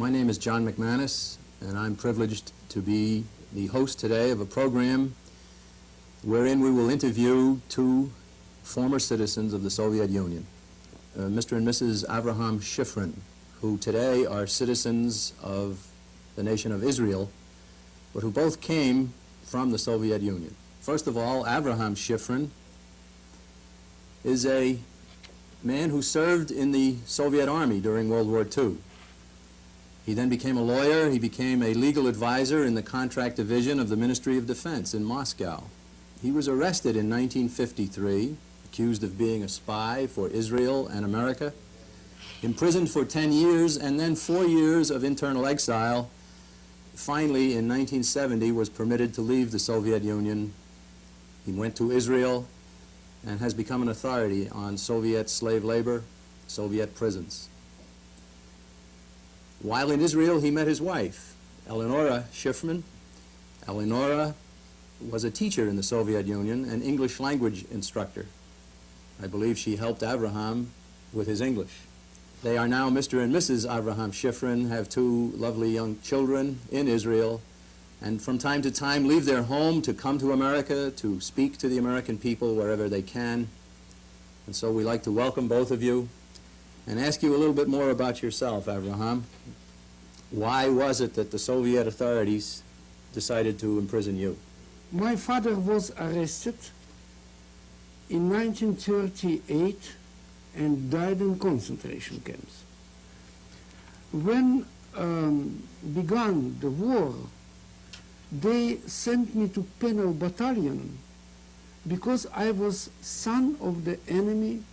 My name is John McManus, and I'm privileged to be the host today of a program wherein we will interview two former citizens of the Soviet Union, Mr. and Mrs. Avraham Shifrin, who today are citizens of the nation of Israel, but who both came from the Soviet Union. First of all, Avraham Shifrin is a man who served in the Soviet Army during World War II. He then became a lawyer. He became a legal advisor in the contract division of the Ministry of Defense in Moscow. He was arrested in 1953, accused of being a spy for Israel and America, imprisoned for 10 years, and then 4 years of internal exile. Finally, in 1970, was permitted to leave the Soviet Union. He went to Israel and has become an authority on Soviet slave labor, Soviet prisons. While in Israel, he met his wife, Eleonora Shifrin. Eleonora was a teacher in the Soviet Union, an English language instructor. I believe she helped Avraham with his English. They are now Mr. and Mrs. Avraham Shifrin, have two lovely young children in Israel, and from time to time leave their home to come to America to speak to the American people wherever they can. And so we'd like to welcome both of you and ask you a little bit more about yourself, Avraham. Why was it that the Soviet authorities decided to imprison you? My father was arrested in 1938 and died in concentration camps. When began the war, they sent me to penal battalion because I was son of the enemy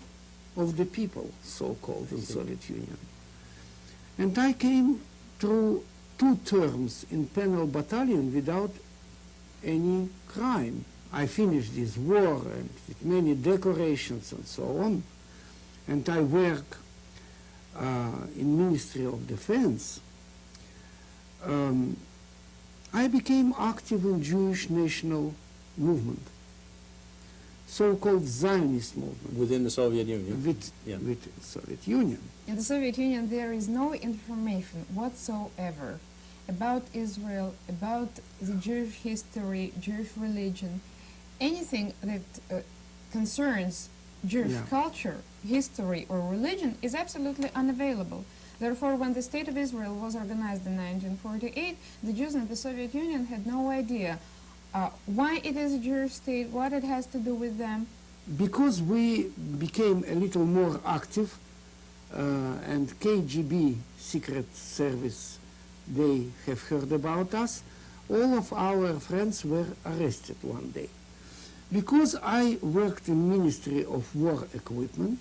of the people, so-called, in Soviet Union. And I came through 2 terms in penal battalion without any crime. I finished this war and with many decorations and so on. And I work in Ministry of Defense. I became active in Jewish national movement, so-called Zionist movement. Within the Soviet Union? With Soviet Union. In the Soviet Union, there is no information whatsoever about Israel, about the Jewish history, Jewish religion, anything that concerns Jewish culture, history, or religion is absolutely unavailable. Therefore, when the State of Israel was organized in 1948, the Jews in the Soviet Union had no idea why it is a Jewish state, what it has to do with them. Because we became a little more active, and KGB, Secret Service, they have heard about us, all of our friends were arrested one day. Because I worked in Ministry of War Equipment,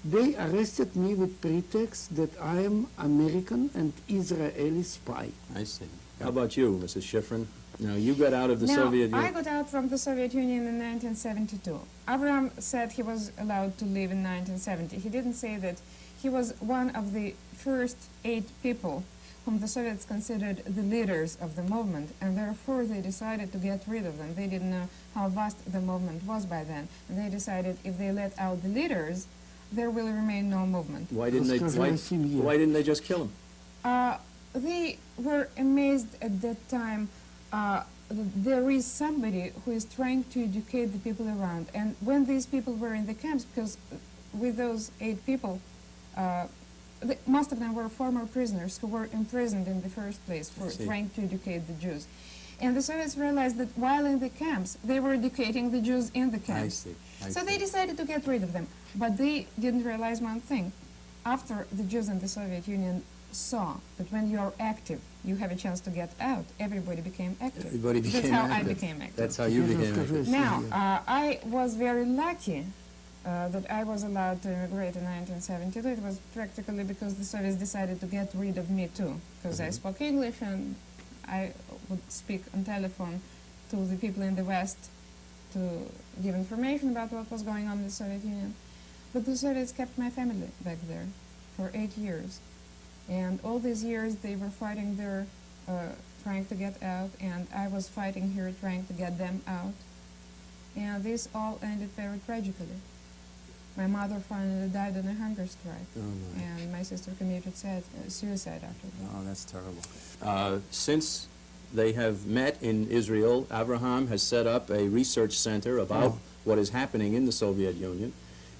they arrested me with pretext that I am American and Israeli spy. I see. How about you, Mrs. Shifrin? Now, you got out of the Soviet Union. I got out from the Soviet Union in 1972. Avraham said he was allowed to leave in 1970. He didn't say that he was one of the first 8 people whom the Soviets considered the leaders of the movement, and therefore they decided to get rid of them. They didn't know how vast the movement was by then. And they decided if they let out the leaders, there will remain no movement. Why didn't they just kill him? They were amazed at that time that there is somebody who is trying to educate the people around. And when these people were in the camps, because with those 8 people, most of them were former prisoners who were imprisoned in the first place for trying to educate the Jews. And the Soviets realized that while in the camps, they were educating the Jews in the camps. So they decided to get rid of them. But they didn't realize one thing. After the Jews in the Soviet Union saw that when you are active, you have a chance to get out, everybody became active. Everybody became active. That's how I became active. That's how you became active. Now, I was very lucky that I was allowed to immigrate in 1972. It was practically because the Soviets decided to get rid of me too, because I spoke English and I would speak on telephone to the people in the West to give information about what was going on in the Soviet Union. But the Soviets kept my family back there for 8 years. And all these years they were fighting there, trying to get out, and I was fighting here trying to get them out. And this all ended very tragically. My mother finally died in a hunger strike, Oh, my. and my sister committed suicide after that. Oh, that's terrible. Since they have met in Israel, Avraham has set up a research center about what is happening in the Soviet Union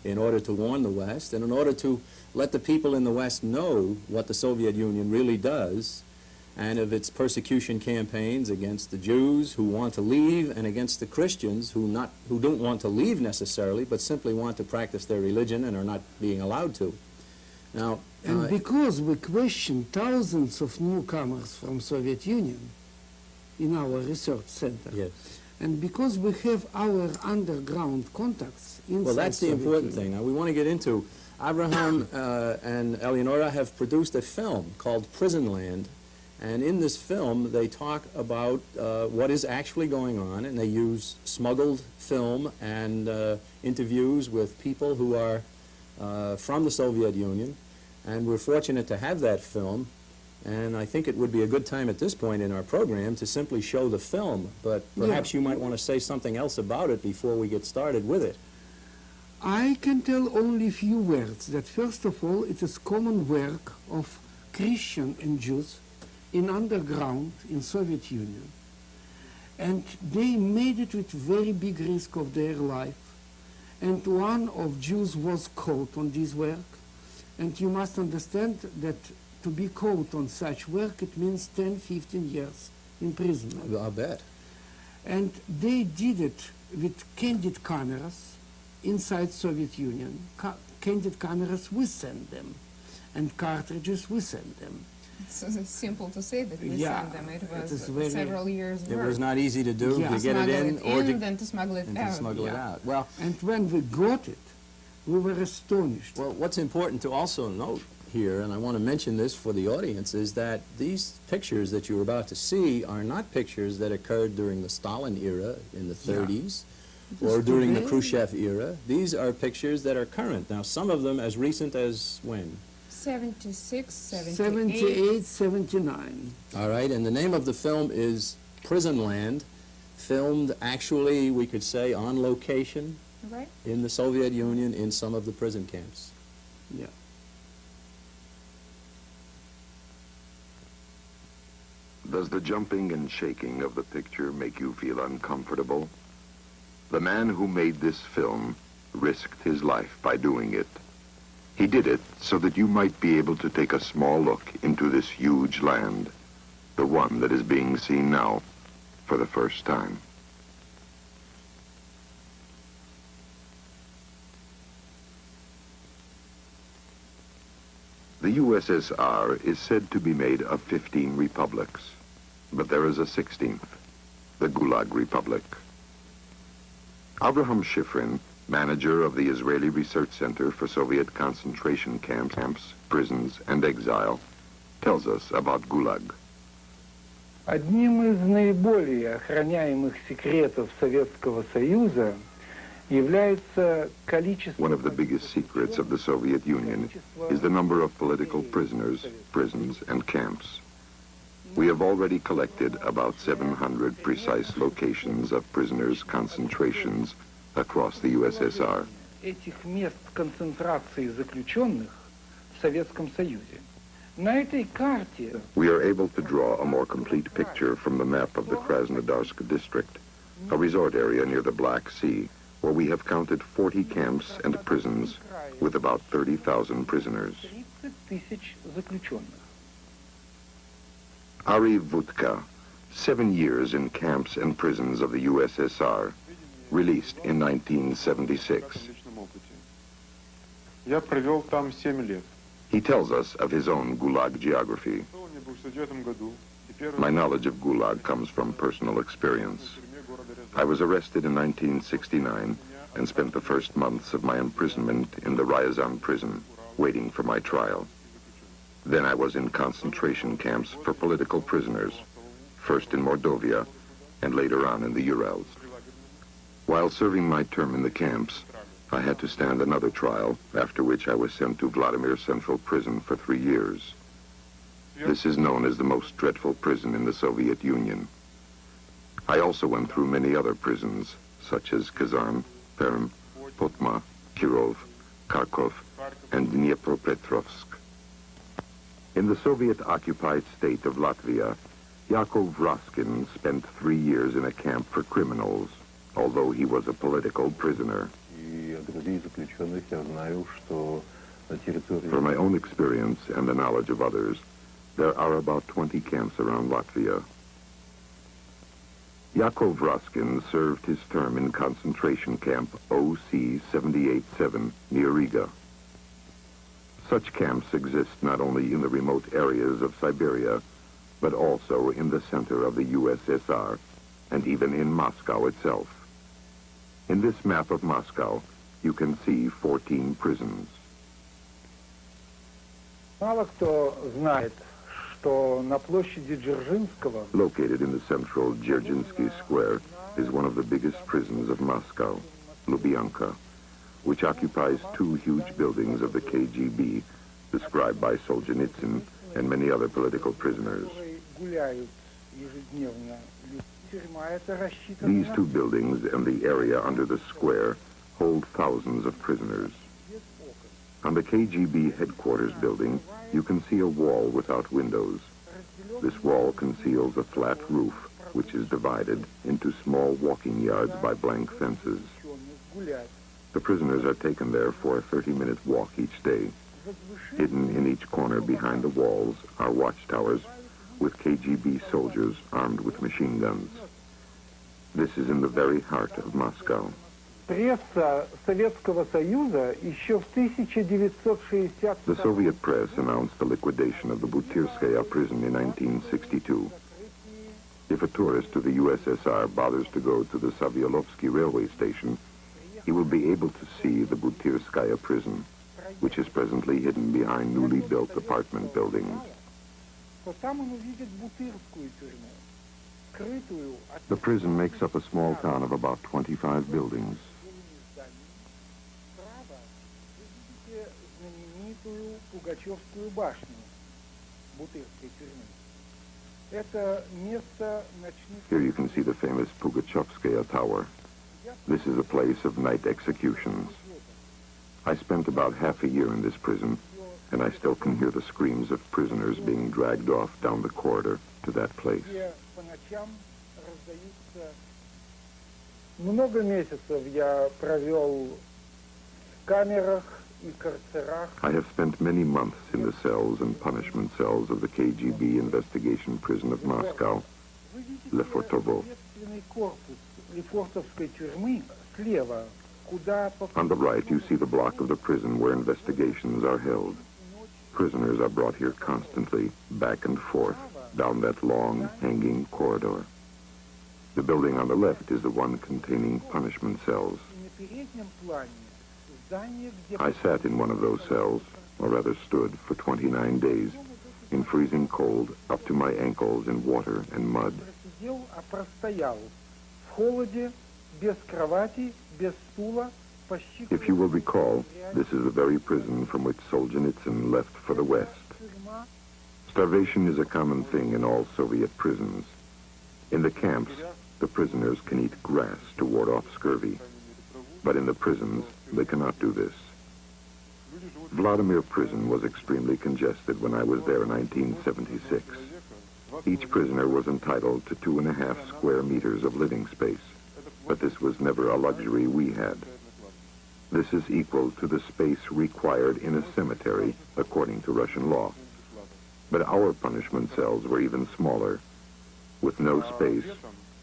in order to warn the West and in order to let the people in the West know what the Soviet Union really does and of its persecution campaigns against the Jews who want to leave and against the Christians who don't want to leave necessarily but simply want to practice their religion and are not being allowed to. Now, And because we question thousands of newcomers from Soviet Union in our research center, yes. and because we have our underground contacts inside Well, that's the Soviet important Union. thing. Now, we want to get into, Avraham and Eleonora have produced a film called Prison Land, and in this film, they talk about what is actually going on, and they use smuggled film and interviews with people who are from the Soviet Union, and we're fortunate to have that film, and I think it would be a good time at this point in our program to simply show the film, but perhaps you might want to say something else about it before we get started with it. I can tell only a few words. That first of all, it is common work of Christian and Jews in underground in Soviet Union. And they made it with very big risk of their life. And one of Jews was caught on this work. And you must understand that to be caught on such work, it means 10, 15 years imprisonment. I'll bet. And they did it with candid cameras inside Soviet Union. Candid cameras, we send them. And cartridges, we send them. It's simple to say that we Yeah, send them. It it was is very- several years' It work. was not easy to do, Yeah. to get it in, or to, and to smuggle it and out. to smuggle it Yeah. out. Well, And when we got it, we were astonished. well, what's important to also note here, and I want to mention this for the audience, is that these pictures that you're about to see are not pictures that occurred during the Stalin era in the 30s or during the today. Khrushchev era. These are pictures that are current. Now, some of them as recent as when? 76, 78. 78, 79. All right, and the name of the film is Prison Land, filmed actually, we could say, on location Right? in the Soviet Union in some of the prison camps. Yeah. Does the jumping and shaking of the picture make you feel uncomfortable? The man who made this film risked his life by doing it. He did it so that you might be able to take a small look into this huge land, the one that is being seen now for the first time. The USSR is said to be made of 15 republics, but there is a 16th, the Gulag Republic. Avraham Shifrin, manager of the Israeli Research Center for Soviet concentration camps, prisons, and exile, tells us about Gulag. Одним из наиболее охраняемых секретов Советского Союза является количество... One of the biggest secrets of the Soviet Union is the number of political prisoners, prisons, and camps. We have already collected about 700 precise locations of prisoners' concentrations across the USSR. Этих мест концентрации заключенных в Советском Союзе. На этой карте... We are able to draw a more complete picture from the map of the Krasnodarsk district, a resort area near the Black Sea, where we have counted 40 camps and prisons with about 30,000 prisoners. 30 тысяч заключенных. Ari Vutka, 7 years in camps and prisons of the USSR, released in 1976. Я провел там 7 лет. He tells us of his own Gulag geography. My knowledge of Gulag comes from personal experience. I was arrested in 1969 and spent the first months of my imprisonment in the Ryazan prison, waiting for my trial. Then I was in concentration camps for political prisoners, first in Mordovia and later on in the Urals. While serving my term in the camps, I had to stand another trial, after which I was sent to Vladimir Central Prison for 3 years. This is known as the most dreadful prison in the Soviet Union. I also went through many other prisons, such as Kazan, Perm, Potma, Kirov, Kharkov, and Dnipropetrovsk. In the Soviet-occupied state of Latvia, Yakov Raskin spent 3 years in a camp for criminals, although he was a political prisoner. From my own experience and the knowledge of others, there are about 20 camps around Latvia. Yakov Raskin served his term in concentration camp OC 787 near Riga. Such camps exist not only in the remote areas of Siberia, but also in the center of the USSR, and even in Moscow itself. In this map of Moscow, you can see 14 prisons. Мало кто знает, что на площади Дзержинского Located in the central Dzerzhinsky Square is one of the biggest prisons of Moscow, Lubyanka, which occupies 2 huge buildings of the KGB, described by Solzhenitsyn and many other political prisoners. гуляют ежедневно. Тюрьма это рассчитано These на 2 buildings and the area under the square hold thousands of prisoners. On the KGB headquarters building, you can see a wall without windows. This wall conceals a flat roof, which is divided into small walking yards by blank fences. гулять. The prisoners are taken there for a 30-minute walk each day. Hidden in each corner behind the walls are watchtowers with KGB soldiers armed with machine guns. This is in the very heart of Moscow. Пресса Советского Союза еще в 1960 The Soviet press announced the liquidation of the Butyrskaya prison in 1962. If a tourist to the USSR bothers to go to the Savyolovsky railway station, he will be able to see the Butyrskaya prison, which is presently hidden behind newly built apartment buildings. то там он увидит Бутырскую тюрьму, скрытую от The prison makes up a small town of about 25 buildings. Справа вы видите знаменитую Пугачевскую башню Бутырской тюрьмы. Это место ночных... Here you can see the famous Pugachevskaya Tower. This is a place of night executions. I spent about half a year in this prison, and I still can hear the screams of prisoners being dragged off down the corridor to that place. где по ночам раздаются... Много месяцев я провел в камерах и карцерах. I have spent many months in the cells and punishment cells of the KGB investigation prison of Moscow, Вы видите Lefortovo. следственный корпус Лефортовской тюрьмы слева, куда On the right, you see the block of the prison where investigations are held. Prisoners are brought here constantly, back and forth, down that long, hanging corridor. The building on the left is the one containing punishment cells. и на переднем плане здание, где I sat in one of those cells, or rather stood, for 29 days, in freezing cold, up to my ankles in water and mud. просидел, а простоял в холоде, без кровати, без стула, почти... If you will recall, this is the very prison from which Solzhenitsyn left for the West. Тюрьма Starvation is a common thing in all Soviet prisons. In the camps, the prisoners can eat grass to ward off scurvy. But in the prisons, they cannot do this. Vladimir prison was extremely congested when I was there in 1976. Each prisoner was entitled to 2.5 square meters of living space, but this was never a luxury we had. This is equal to the space required in a cemetery, according to Russian law. But our punishment cells were even smaller. With no space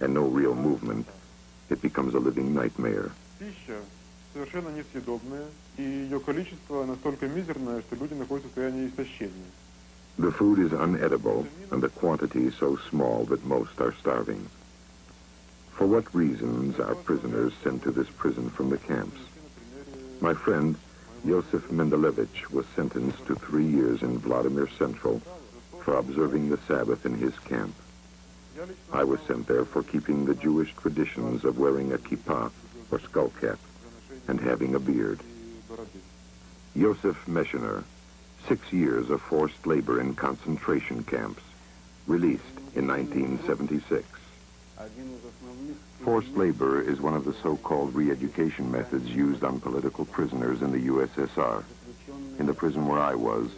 and no real movement, it becomes a living nightmare. Пища совершенно несъедобная, и ее количество настолько мизерное, что люди находятся в состоянии истощения. The food is unedible, and the quantity so small that most are starving. For what reasons are prisoners sent to this prison from the camps? My friend, Yosef Mendelevich, was sentenced to 3 years in Vladimir Central for observing the Sabbath in his camp. I was sent there for keeping the Jewish traditions of wearing a kippah, or skull cap, and having a beard. Yosef Meshiner, 6 years of forced labor in concentration camps, released in 1976. Forced labor is one of the so-called re-education methods used on political prisoners in the USSR. In the prison where I was,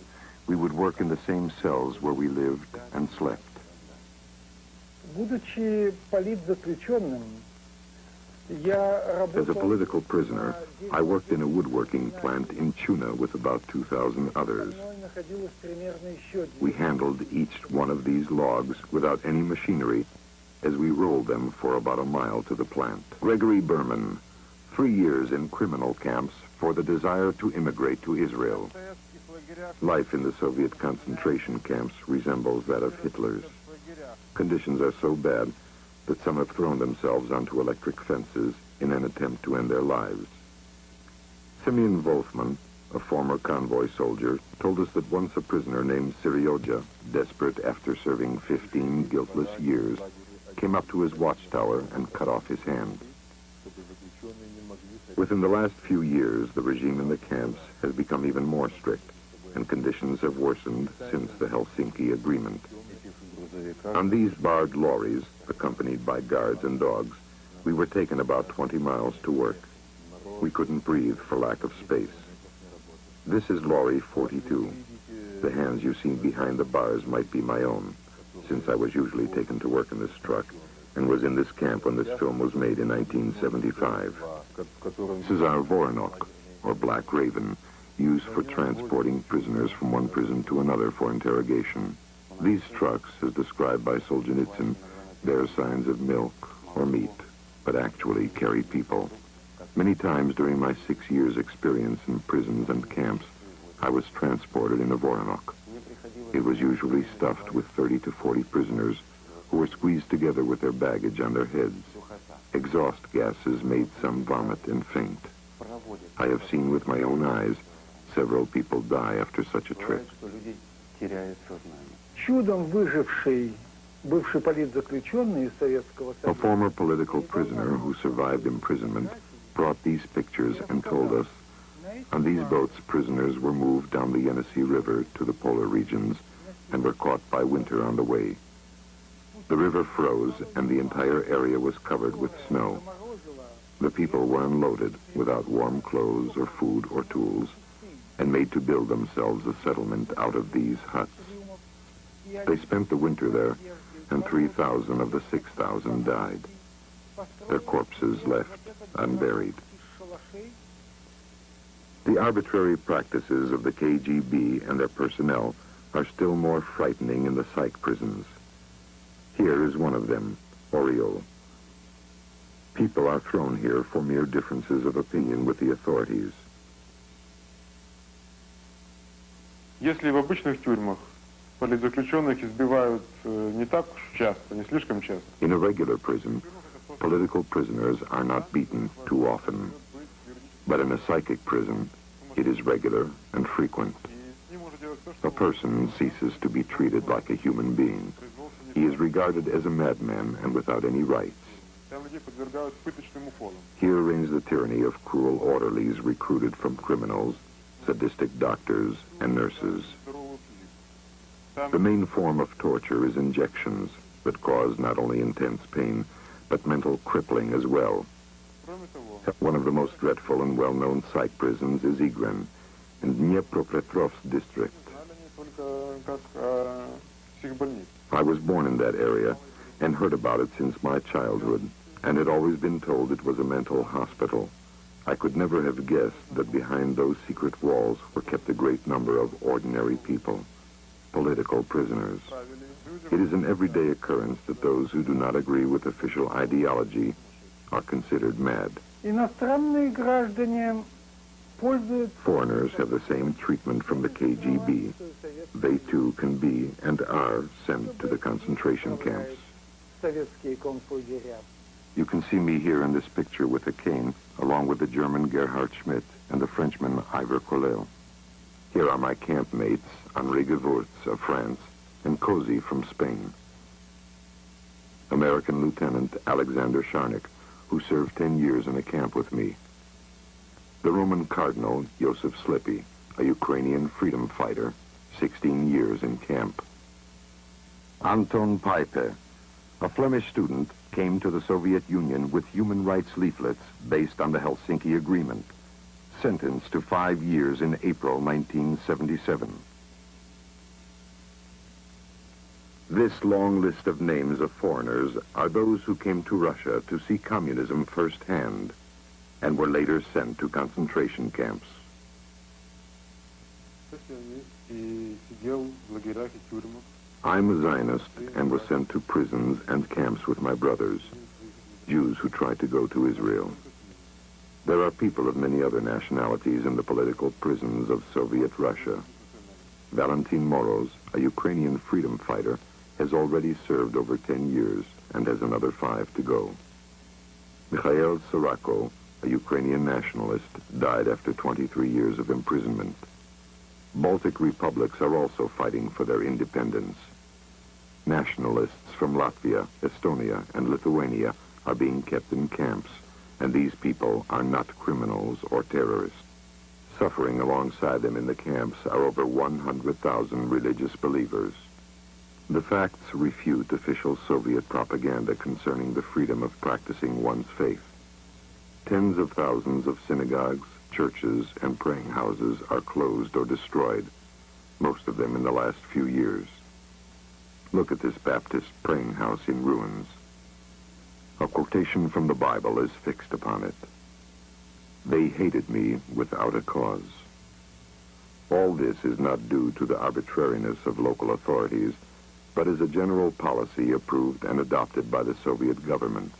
we would work in the same cells where we lived and slept. Будучи политзаключенным, я As a работал political prisoner, I worked in a woodworking plant in Tuna with about 2,000 others. находилось примерно еще We handled each one of these logs without any machinery as we rolled them for about a mile to the plant. Gregory Berman, 3 years in criminal camps for the desire to immigrate to Israel. Life in the Soviet concentration camps resembles that of Hitler's. Conditions are so bad that some have thrown themselves onto electric fences in an attempt to end their lives. Simeon Wolfman, a former convoy soldier, told us that once a prisoner named Sirioja, desperate after serving 15 guiltless years, came up to his watchtower and cut off his hand. Within the last few years, the regime in the camps has become even more strict, and conditions have worsened since the Helsinki Agreement. On these barred lorries, accompanied by guards and dogs, we were taken about 20 miles to work. We couldn't breathe for lack of space. This is lorry 42. The hands you see behind the bars might be my own, since I was usually taken to work in this truck and was in this camp when this film was made in 1975. This is our Voronok, or Black Raven, used for transporting prisoners from one prison to another for interrogation. These trucks, as described by Solzhenitsyn, bear signs of milk or meat, but actually carry people. Many times during my 6 years' experience in prisons and camps, I was transported in a Voronok. It was usually stuffed with 30 to 40 prisoners who were squeezed together with their baggage on their heads. Exhaust gases made some vomit and faint. I have seen with my own eyes several people die after such a trip. чудом выживший бывший политзаключенный из Советского A Союза. former political prisoner who survived imprisonment brought these pictures and told us, on these boats, prisoners were moved down the Yenisei River to the polar regions and were caught by winter on the way. The river froze and the entire area was covered with snow. The people were unloaded without warm clothes or food or tools and made to build themselves a settlement out of these huts. They spent the winter there, and 3,000 of the 6,000 died. Their corpses left unburied. The arbitrary practices of the KGB and their personnel are still more frightening in the psych prisons. Here is one of them, Oriol. People are thrown here for mere differences of opinion with the authorities. Если в обычных тюрьмах политзаключенных избивают не так уж часто, не слишком часто, In a regular prison, political prisoners are not beaten too often. But in a psychic prison, it is regular and frequent. A person ceases to be treated like a human being. He is regarded as a madman and without any rights. там людей подвергают пыточным уколам. Here reigns the tyranny of cruel orderlies recruited from criminals, sadistic doctors, and nurses. The main form of torture is injections that cause not only intense pain, but mental crippling as well. One of the most dreadful and well-known psych prisons is Igren, in Dnepropetrovsk district. I was born in that area and heard about it since my childhood, and had always been told it was a mental hospital. I could never have guessed that behind those secret walls were kept a great number of ordinary people, political prisoners. It is an everyday occurrence that those who do not agree with official ideology are considered mad. Иностранные граждане пользуются Foreigners have the same treatment from the KGB. They too can be and are sent to the concentration camps. советские концлагеря. You can see me here in this picture with a cane, along with the German Gerhard Schmidt and the Frenchman Ivor Colel. Here are my campmates, Henri Gewurz of France and Cozy from Spain. American Lieutenant Alexander Sharnik, who served 10 years in a camp with me. The Roman Cardinal Joseph Slippy, a Ukrainian freedom fighter, 16 years in camp. Anton Paipe, A Flemish student came to the Soviet Union with human rights leaflets based on the Helsinki Agreement, sentenced to 5 years in April 1977. This long list of names of foreigners are those who came to Russia to see communism firsthand and were later sent to concentration camps. I'm a Zionist and was sent to prisons and camps with my brothers, Jews who tried to go to Israel. There are people of many other nationalities in the political prisons of Soviet Russia. Valentin Moroz, a Ukrainian freedom fighter, has already served over 10 years and has another 5 to go. Mikhail Sorako, a Ukrainian nationalist, died after 23 years of imprisonment. Baltic republics are also fighting for their independence. Nationalists from Latvia, Estonia, and Lithuania are being kept in camps, and these people are not criminals or terrorists. Suffering alongside them in the camps are over 100,000 religious believers. The facts refute official Soviet propaganda concerning the freedom of practicing one's faith. Tens of thousands of synagogues, churches, and praying houses are closed or destroyed, most of them in the last few years. Look at this Baptist praying house in ruins. A quotation from the Bible is fixed upon it. They hated me without a cause. All this is not due to the arbitrariness of local authorities, but is a general policy approved and adopted by the Soviet government.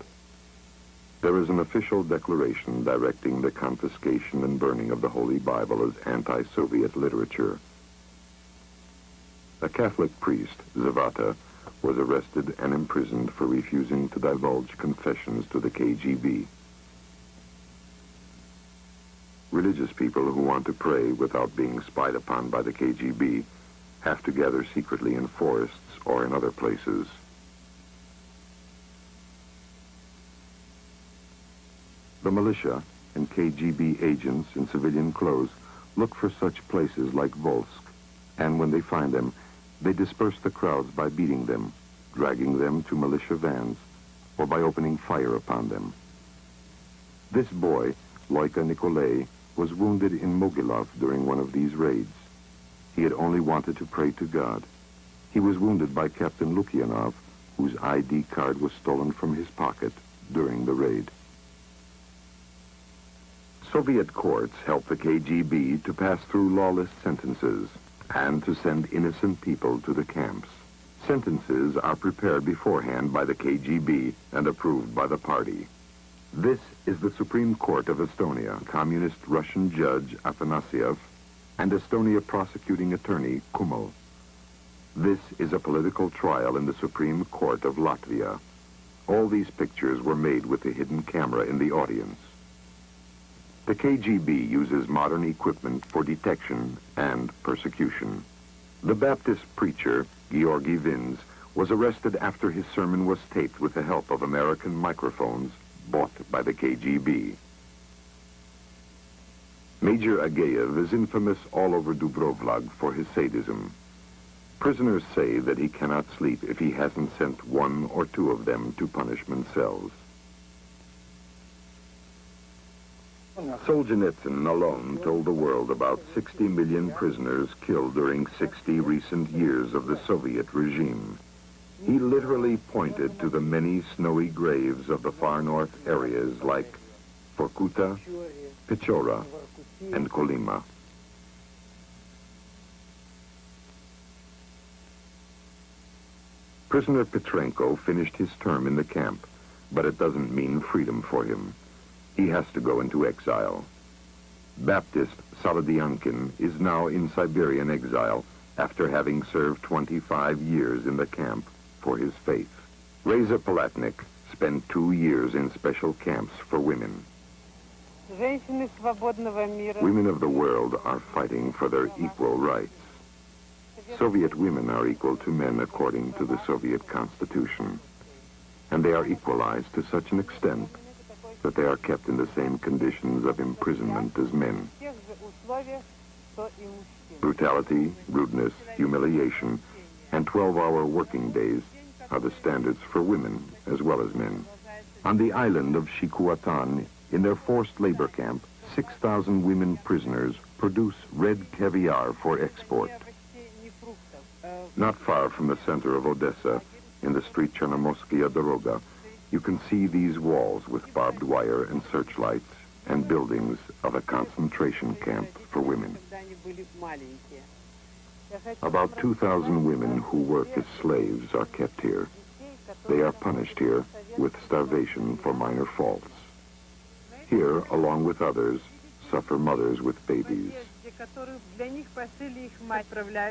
There is an official declaration directing the confiscation and burning of the Holy Bible as anti-Soviet literature. A Catholic priest, Zavata, was arrested and imprisoned for refusing to divulge confessions to the KGB. Religious people who want to pray without being spied upon by the KGB have to gather secretly in forests or in other places. The militia and KGB agents in civilian clothes look for such places like Volsk, and when they find them, they disperse the crowds by beating them, dragging them to militia vans, or by opening fire upon them. This boy, Loika Nikolay, was wounded in Mogilov during one of these raids. He had only wanted to pray to God. He was wounded by Captain Lukyanov, whose ID card was stolen from his pocket during the raid. Soviet courts helped the KGB to pass through lawless sentences and to send innocent people to the camps. Sentences are prepared beforehand by the KGB and approved by the party. This is the Supreme Court of Estonia, communist Russian judge Afanasyev, and Estonia prosecuting attorney Kumel. This is a political trial in the Supreme Court of Latvia. All these pictures were made with a hidden camera in the audience. The KGB uses modern equipment for detection and persecution. The Baptist preacher, Georgy Vins, was arrested after his sermon was taped with the help of American microphones bought by the KGB. Major Ageyev is infamous all over Dubrovlag for his sadism. Prisoners say that he cannot sleep if he hasn't sent 1 or 2 of them to punishment cells. Solzhenitsyn alone told the world about 60 million prisoners killed during 60 recent years of the Soviet regime. He literally pointed to the many snowy graves of the far north areas like Vorkuta, Pechora, and Kolyma. Prisoner Petrenko finished his term in the camp, but it doesn't mean freedom for him. He has to go into exile. Baptist Saladyankin is now in Siberian exile after having served 25 years in the camp for his faith. Reza Palatnik spent 2 years in special camps for women. Women of the world are fighting for their equal rights. Soviet women are equal to men according to the Soviet Constitution, and they are equalized to such an extent that they are kept in the same conditions of imprisonment as men. Brutality, rudeness, humiliation, and 12-hour working days are the standards for women as well as men. On the island of Shikuatan, in their forced labor camp, 6,000 women prisoners produce red caviar for export. Not far from the center of Odessa, in the street Chernomorskaya Doroga, you can see these walls with barbed wire and searchlights and buildings of a concentration camp for women. About 2,000 women who work as slaves are kept here. They are punished here with starvation for minor faults. Here, along with others, suffer mothers with babies.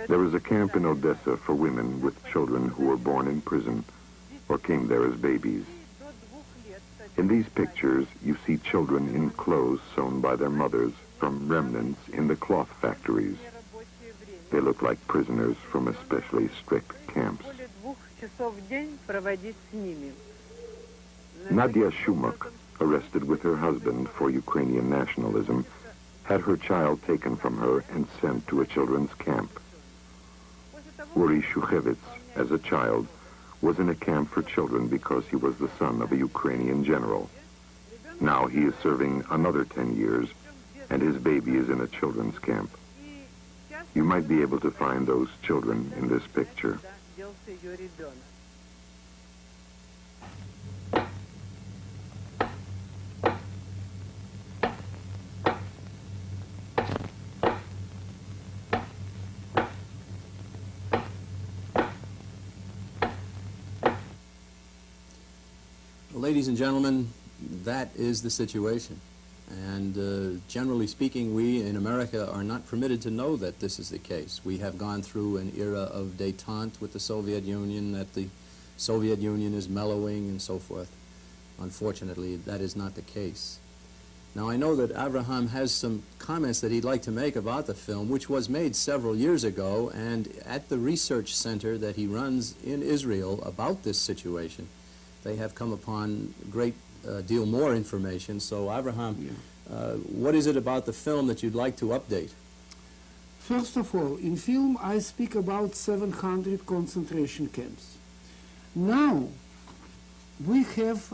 There is a camp in Odessa for women with children who were born in prison or came there as babies. In these pictures, you see children in clothes sewn by their mothers from remnants in the cloth factories. They look like prisoners from especially strict camps. Nadia Shumak, arrested with her husband for Ukrainian nationalism, had her child taken from her and sent to a children's camp. Uri Shukhevitz, as a child, was in a camp for children because he was the son of a Ukrainian general. Now he is serving another 10 years, and his baby is in a children's camp. You might be able to find those children in this picture. Ladies and gentlemen, that is the situation. And generally speaking, we in America are not permitted to know that this is the case. We have gone through an era of détente with the Soviet Union, that the Soviet Union is mellowing and so forth. Unfortunately, that is not the case. Now, I know that Avraham has some comments that he'd like to make about the film, which was made several years ago, and at the research center that he runs in Israel about this situation, they have come upon a great deal more information. So, Avraham, what is it about the film that you'd like to update? First of all, in film I speak about 700 concentration camps. Now we have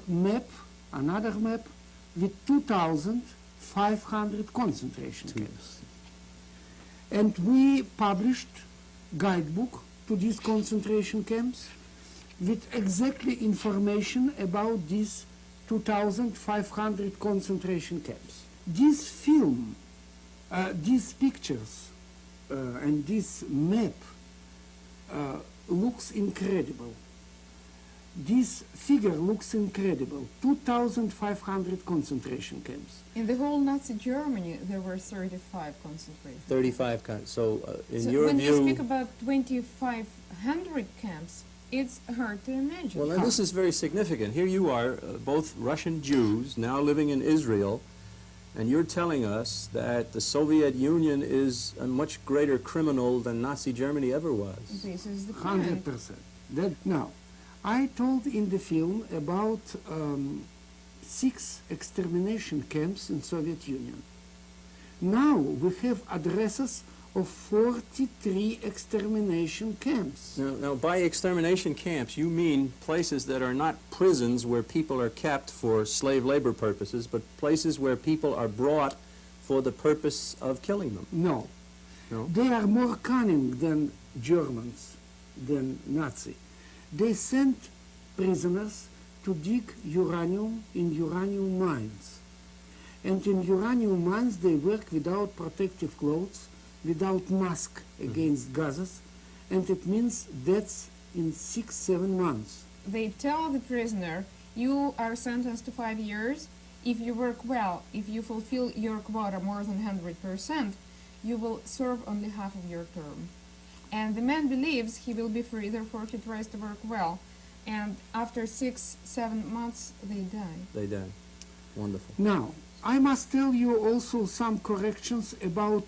another map with 2,500 concentration camps. And we published guidebook to these concentration camps with exactly information about these 2,500 concentration camps. This film, these pictures, and this map looks incredible. This figure looks incredible. 2,500 concentration camps. In the whole Nazi Germany, there were 35 concentration camps. 35, so in your when view... you speak about 2,500 camps, it's hard to imagine. Well, now this is very significant. Here you are, both Russian Jews, now living in Israel, and you're telling us that the Soviet Union is a much greater criminal than Nazi Germany ever was. This is the point. 100%. Now, I told in the film about 6 extermination camps in Soviet Union. Now we have addresses of 43 extermination camps. Now, by extermination camps, you mean places that are not prisons where people are kept for slave labor purposes, but places where people are brought for the purpose of killing them. No. No? They are more cunning than Germans, than Nazi. They sent prisoners to dig uranium in uranium mines. And in uranium mines they work without protective clothes, without mask against gases, and it means deaths in 6-7 months. They tell the prisoner, you are sentenced to 5 years. If you work well, if you fulfill your quota more than 100%, you will serve only half of your term. And the man believes he will be free, therefore he tries to work well. And after 6-7 months, they die. They die. Wonderful. Now, I must tell you also some corrections about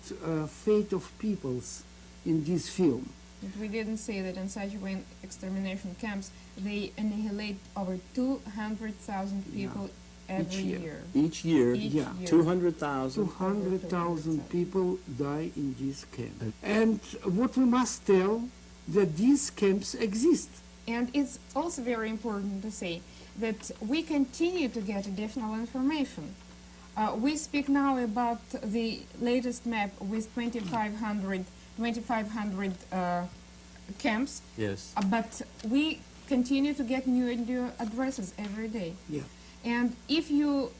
fate of peoples in this film. But we didn't say that in such extermination camps, they annihilate over 200,000 people every year. Each year, Each Yeah. year. 200,000. 200,000 people die in this camp. And what we must tell, that these camps exist. And it's also very important to say that we continue to get additional information. We speak now about the latest map with 2,500 camps, Yes. but we continue to get new and new addresses every day. Yeah. And if you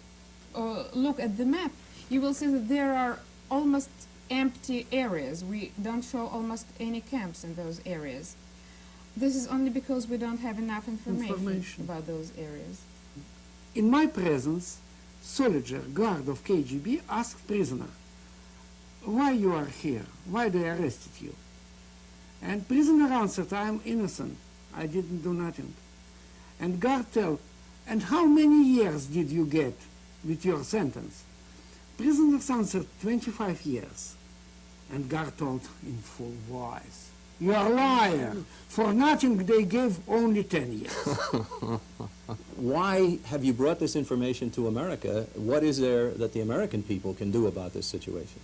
look at the map, you will see that there are almost empty areas. We don't show almost any camps in those areas. This is only because we don't have enough information about those areas. In my presence, soldier, guard of KGB asked prisoner, why you are here? Why they arrested you? And prisoner answered, I am innocent. I didn't do nothing. And guard tell, and how many years did you get with your sentence? Prisoners answered, 25 years. And guard told in full voice, you are a liar. For nothing they gave only 10 years. Why have you brought this information to America? What is there that the American people can do about this situation?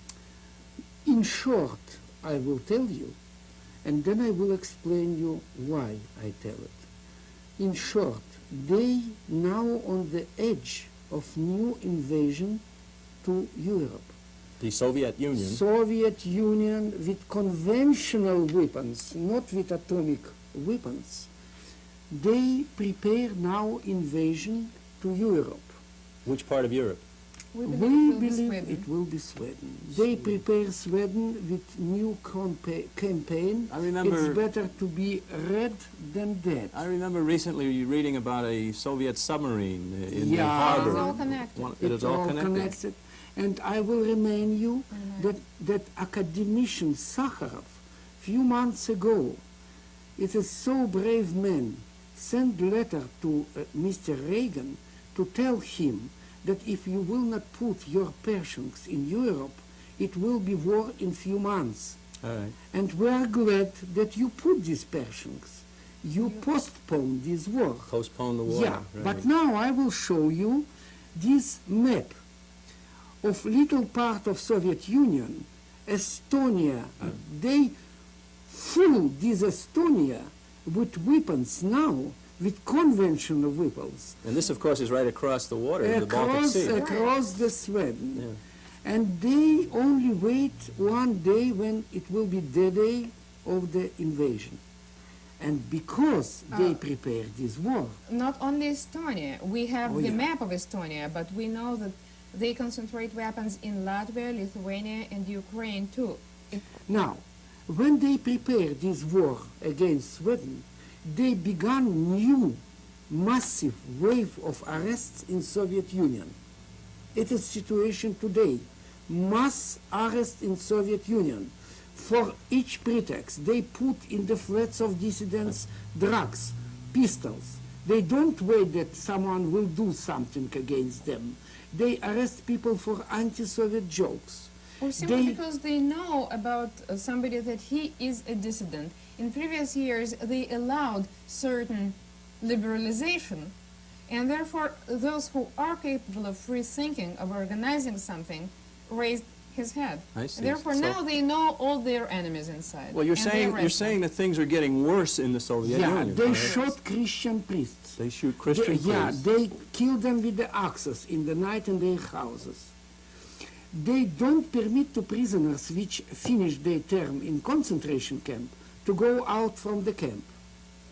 In short, I will tell you, and then I will explain you why I tell it. In short, they now on the edge of new invasion to Europe. The Soviet Union. Soviet Union with conventional weapons, not with atomic weapons. They prepare now invasion to Europe. Which part of Europe? We We believe believe it will be Sweden. They prepare Sweden with new campaign. I remember- It's better to be red than dead. I remember recently reading about a Soviet submarine in the Yeah. harbor. It's all connected. It is all connected. connected. And I will remind you that academician Sakharov, few months ago, it is so brave man, sent letter to Mr. Reagan to tell him that if you will not put your Pershings in Europe, it will be war in few months. All right. And we are glad that you put these Pershings. You postpone this war. Postpone the war. Yeah, right. but now I will show you this map of little part of Soviet Union, Estonia. They fool this Estonia with weapons now, with conventional weapons, And this, of course, is right across the water, the Baltic Sea. across the Sweden. Yeah. And they only wait one day when it will be the day of the invasion. And because they prepare this war, Not only Estonia, we have Oh, the yeah. map of Estonia, but we know that they concentrate weapons in Latvia, Lithuania, and Ukraine too. now, when they prepare this war against Sweden, they began new massive wave of arrests in Soviet Union. It is situation today. Mass arrest in Soviet Union. For each pretext, they put in the flats of dissidents drugs, pistols. They don't wait that someone will do something against them. They arrest people for anti-Soviet jokes. Or simply They- because they know about somebody that he is a dissident. In previous years, they allowed certain liberalization, and therefore those who are capable of free thinking, of organizing something, raised his head. I see. And therefore So- now they know all their enemies inside. Well, you're and they saying arrest them. that things are getting worse in the Soviet Yeah, Union. they right? shot Christian priests. They shoot Christian Yeah, priests. they kill them with the axes in the night in their houses. They don't permit to prisoners which finish their term in concentration camp to go out from the camp.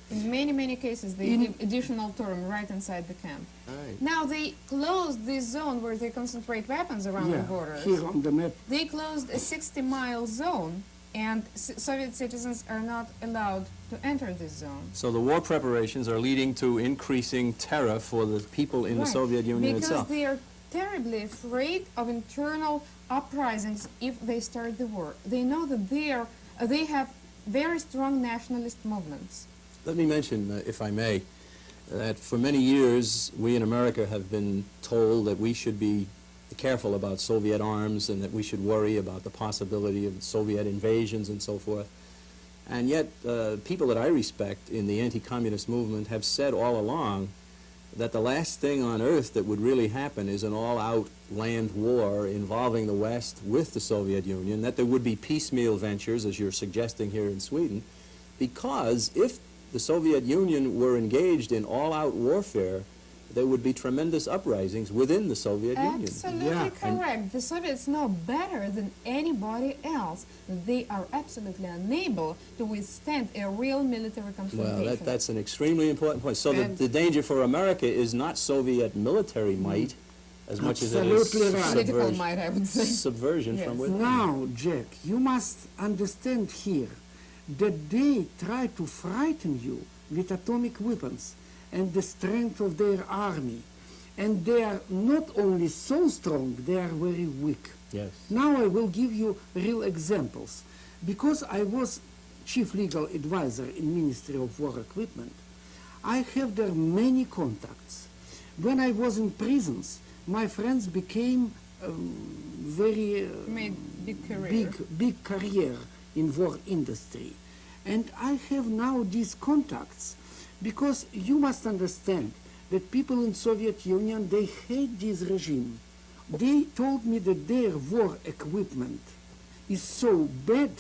In many, many cases, they In- give additional term right inside the camp. Right. Now they closed this zone where they concentrate weapons around the borders. Here on the map. They closed a 60-mile zone, and Soviet citizens are not allowed to enter this zone. So the war preparations are leading to increasing terror for the people in the Right. Soviet Union because itself. they are terribly afraid of internal uprisings if they start the war. They know that they have very strong nationalist movements. Let me mention, if I may, that for many years we in America have been told that we should be careful about Soviet arms and that we should worry about the possibility of Soviet invasions and so forth. And yet people that I respect in the anti-communist movement have said all along that the last thing on earth that would really happen is an all-out land war involving the West with the Soviet Union, that there would be piecemeal ventures, as you're suggesting here in Sweden, because if the Soviet Union were engaged in all-out warfare, there would be tremendous uprisings within the Soviet Union. Absolutely Yeah, correct. The Soviets know better than anybody else that they are absolutely unable to withstand a real military confrontation. Well, that's an extremely important point. So And- the danger for America is not Soviet military might as much as it is Absolutely right. Political might, I would say. subversion Yes. from within. Now, Jack, you must understand here that they try to frighten you with atomic weapons and the strength of their army. And they are not only so strong, they are very weak. Yes. Now I will give you real examples. Because I was chief legal advisor in Ministry of War Equipment, I have there many contacts. When I was in prisons, my friends became very Made big career. big career in war industry. And I have now these contacts because you must understand that people in Soviet Union, they hate this regime. They told me that their war equipment is so bad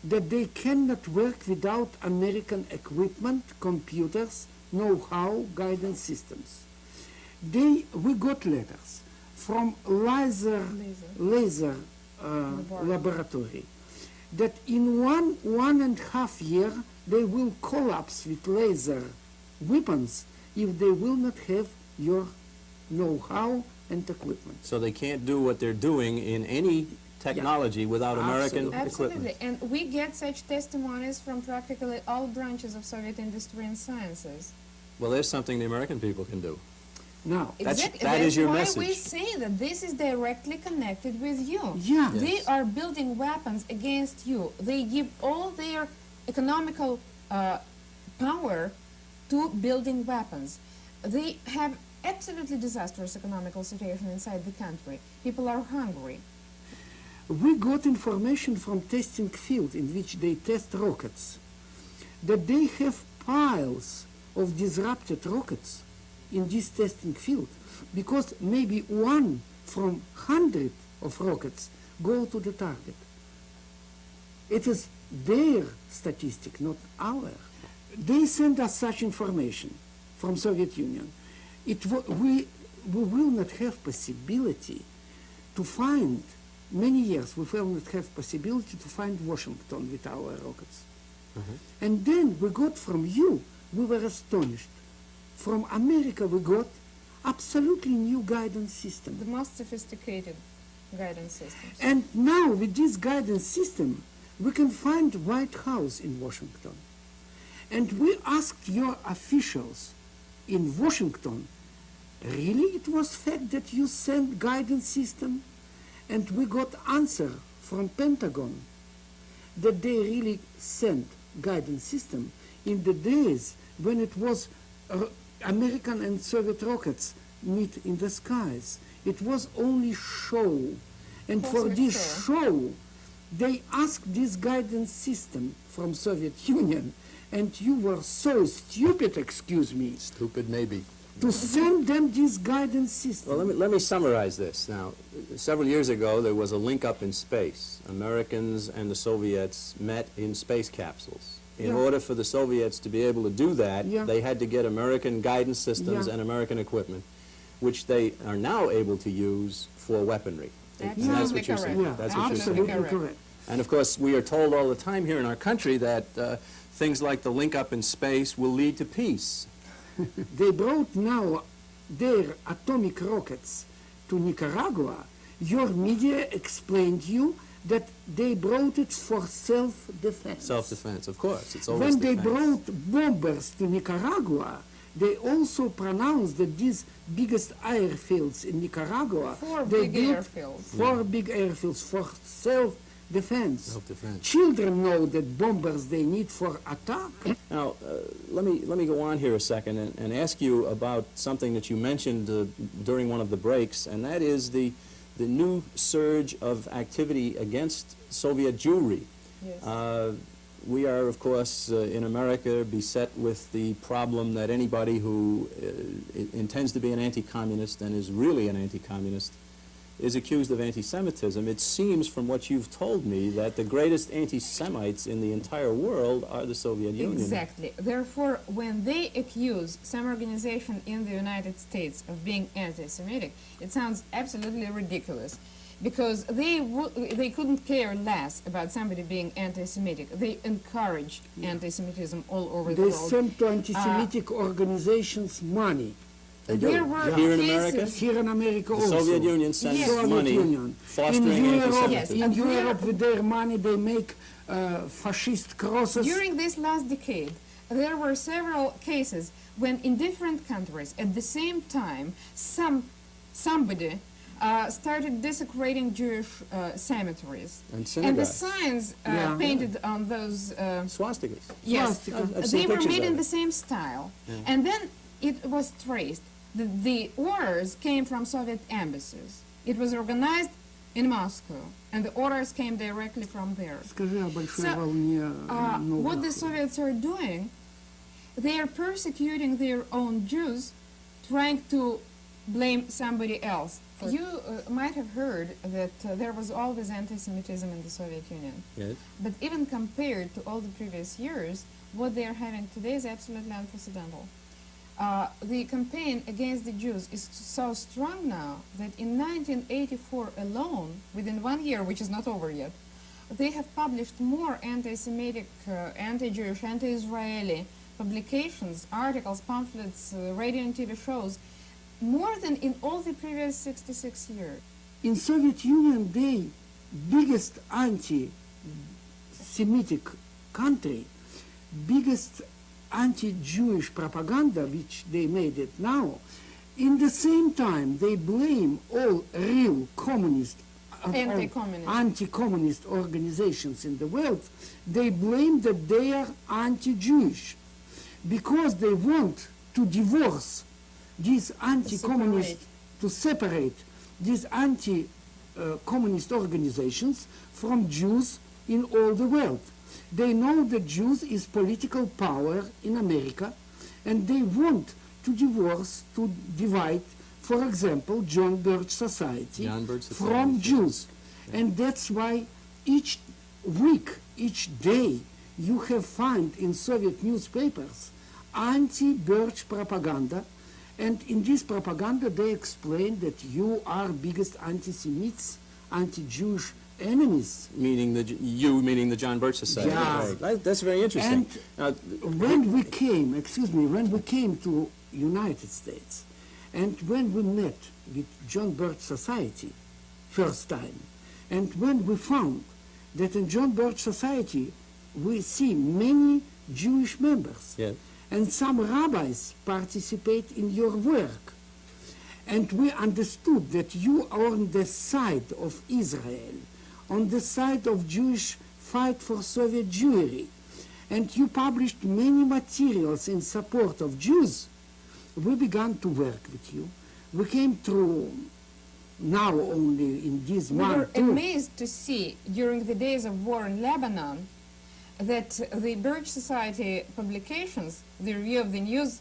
that they cannot work without American equipment, computers, know-how, guidance systems. We got letters from laser laboratory that in one and a half year they will collapse with laser weapons if they will not have your know-how and equipment. So they can't do what they're doing in any technology without American Absolutely, equipment. and we get such testimonies from practically all branches of Soviet industry and sciences. Well, there's something the American people can do. Now, Exactly. that is your why message. we say that this is directly connected with you. Yeah. Yes. They are building weapons against you. They give all their economical power to building weapons. They have absolutely disastrous economical situation inside the country. People are hungry. we got information from testing field in which they test rockets that they have piles of disrupted rockets in this testing field because maybe one from 100 of rockets go to the target. It is their statistic, not ours. They send us such information from Soviet Union. We will not have possibility to find, many years we will not have possibility to find Washington with our rockets. And then we got from you, we were astonished. From America we got absolutely new guidance system. The most sophisticated guidance systems. And now with this guidance system, we can find White House in Washington. And we asked your officials in Washington, really it was fact that you sent guidance system? And we got answer from Pentagon that they really sent guidance system in the days when it was American and Soviet rockets meet in the skies. It was only show. And for Cosmic this show, they asked this guidance system from Soviet Union, and you were so stupid, excuse me, Stupid, maybe. to send them this guidance system. Well, let me summarize this. Now, several years ago, there was a link-up in space. Americans and the Soviets met in space capsules. In Yeah. order for the Soviets to be able to do that, Yeah. they had to get American guidance systems Yeah. and American equipment, which they are now able to use for weaponry. And that's Absolutely what you're saying. correct. Yeah, That's what you're saying. absolutely saying. correct. And of course, we are told all the time here in our country that things like the link-up in space will lead to peace. They brought now their atomic rockets to Nicaragua. Your media explained you that they brought it for self-defense. Self-defense, of course. It's always When they defense. brought bombers to Nicaragua, they also pronounced that these biggest airfields in Nicaragua, Four they big built airfields. four big airfields for self-defense. Self-defense. Children know that bombers they need for attack. Now, let me go on here a second and ask you about something that you mentioned during one of the breaks, and that is the new surge of activity against Soviet Jewry. Yes. We are, of course, in America beset with the problem that anybody who intends to be an anti-communist and is really an anti-communist is accused of anti-Semitism, it seems from what you've told me that the greatest anti-Semites in the entire world are the Soviet Union. Exactly. Therefore, when they accuse some organization in the United States of being anti-Semitic, it sounds absolutely ridiculous, because they couldn't care less about somebody being anti-Semitic. They encourage anti-Semitism all over the They world. send to anti-Semitic organizations money. There were Here in America? cases- Here in America The also. Soviet Union sends Yes. Soviet money Union. fostering in Europe, anti-Semitism. Yes. in And Europe, with their money, they make fascist crosses. During this last decade, there were several cases when in different countries at the same time somebody started desecrating Jewish cemeteries. And And the synagogues. signs Yeah. painted on those Swastikas. yes, Swastika. I've seen they were pictures made of in it. the same style. And then it was traced. The orders came from Soviet embassies. It was organized in Moscow, and the orders came directly from there. Скажи о большой So, волне what the новых. Soviets are doing, they are persecuting their own Jews, trying to blame somebody else. You might have heard that there was always anti-Semitism in the Soviet Union. Yes. But even compared to all the previous years, what they are having today is absolutely unprecedented. The campaign against the Jews is so strong now that in 1984 alone, within 1 year, which is not over yet, they have published more anti-Semitic, anti-Jewish, anti-Israeli publications, articles, pamphlets, radio and TV shows, more than in all the previous 66 years. In Soviet Union, the biggest anti-Semitic country, biggest anti-Jewish propaganda, which they made it now, in the same time they blame all real communist, Anti-communist. anti-communist organizations in the world, they blame that they are anti-Jewish because they want to divorce these anti-communist, to separate these anti-communist organizations from Jews in all the world. They know that Jews is political power in America, and they want to divorce, to divide, for example, John Birch Society, John Birch Society, from yes. Jews. And that's why each week, each day, you have found in Soviet newspapers anti-Birch propaganda, and in this propaganda they explain that you are biggest anti-Semites, anti-Jewish enemies. Meaning meaning the John Birch Society. Yeah. Right. That's very interesting. Now, When we came to United States, and when we met with John Birch Society first time, and when we found that in John Birch Society we see many Jewish members, yes. and some rabbis participate in your work, and we understood that you are on the side of Israel, on the side of Jewish fight for Soviet Jewry, and you published many materials in support of Jews, we began to work with you. We came through now only in this We were month too. amazed to see during the days of war in Lebanon that the Birch Society publications, the Review of the News,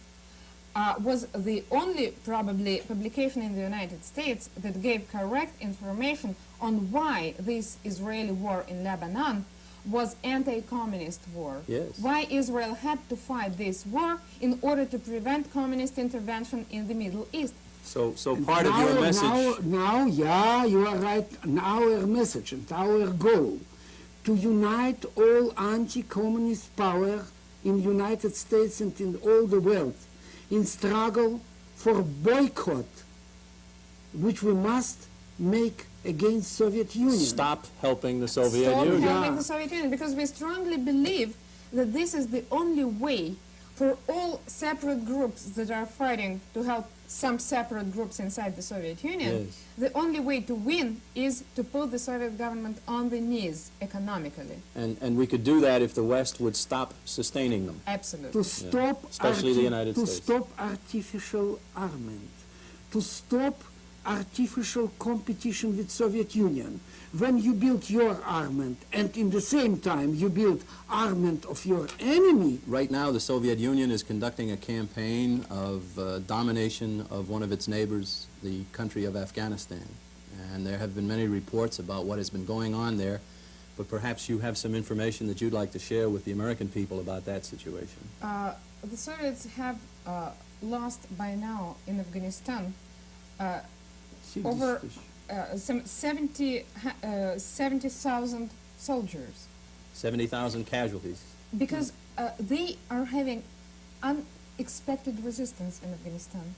was the only probably publication in the United States that gave correct information on why this Israeli war in Lebanon was anti-communist war. Yes. Why Israel had to fight this war in order to prevent communist intervention in the Middle East. So part of your message. Now, yeah, you are right. Our message and our goal to unite all anti-communist power in United States and in all the world in struggle for boycott, which we must make against Soviet Union. Stop helping the Soviet Stop Union. helping Yeah. the Soviet Union, because we strongly believe that this is the only way for all separate groups that are fighting to help some separate groups inside the Soviet Union. Yes. The only way to win is to put the Soviet government on the knees economically. And we could do that if the West would stop sustaining them. Absolutely. To stop Especially the United to States. stop artificial armament, to stop artificial competition with Soviet Union. When you build your armament and in the same time you build armament of your enemy, Right now, the Soviet Union is conducting a campaign of domination of one of its neighbors, the country of Afghanistan. and there have been many reports about what has been going on there, but perhaps you have some information that you'd like to share with the American people about that situation. The Soviets have lost by now in Afghanistan over some 70,000 soldiers. 70,000 casualties. Because they are having unexpected resistance in Afghanistan.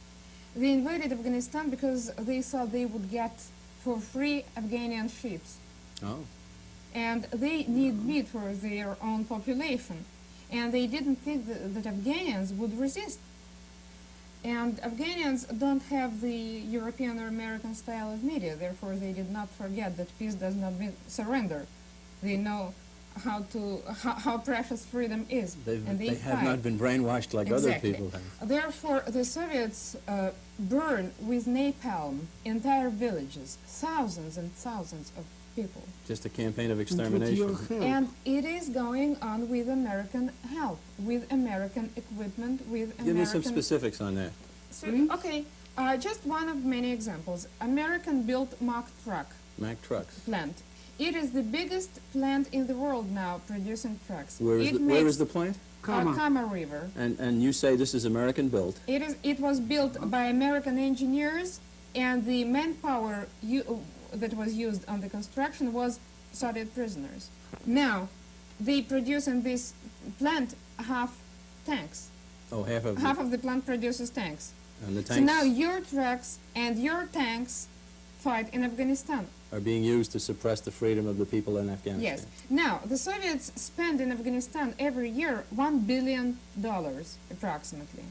They invaded Afghanistan because they thought they would get for free Afghanian ships. Oh. And they need meat for their own population. And they didn't think that Afghanians would resist. And Afghanians don't have the European or American style of media, therefore they did not forget that peace does not mean surrender. They know how precious freedom is, and they have fight. not been brainwashed like Exactly. other people have. Therefore, the Soviets burn with napalm entire villages, thousands and thousands of people. Just a campaign of And with your extermination. help. And it is going on with American help, with American equipment, with American... Give me some specifics on that. Okay, just one of many examples. American-built Mack truck Mack trucks. plant. It is the biggest plant in the world now producing trucks. Where is the plant? Kama River. And you say this is American built. It was built by American engineers, and the manpower that was used on the construction was Soviet prisoners. Now, they produce in this plant half tanks. Oh, half Half of the plant produces tanks. and the So tanks now your trucks and your tanks fight in Afghanistan. are being used to suppress the freedom of the people in Afghanistan. Yes. Now, the Soviets spend in Afghanistan every year $1 billion, approximately.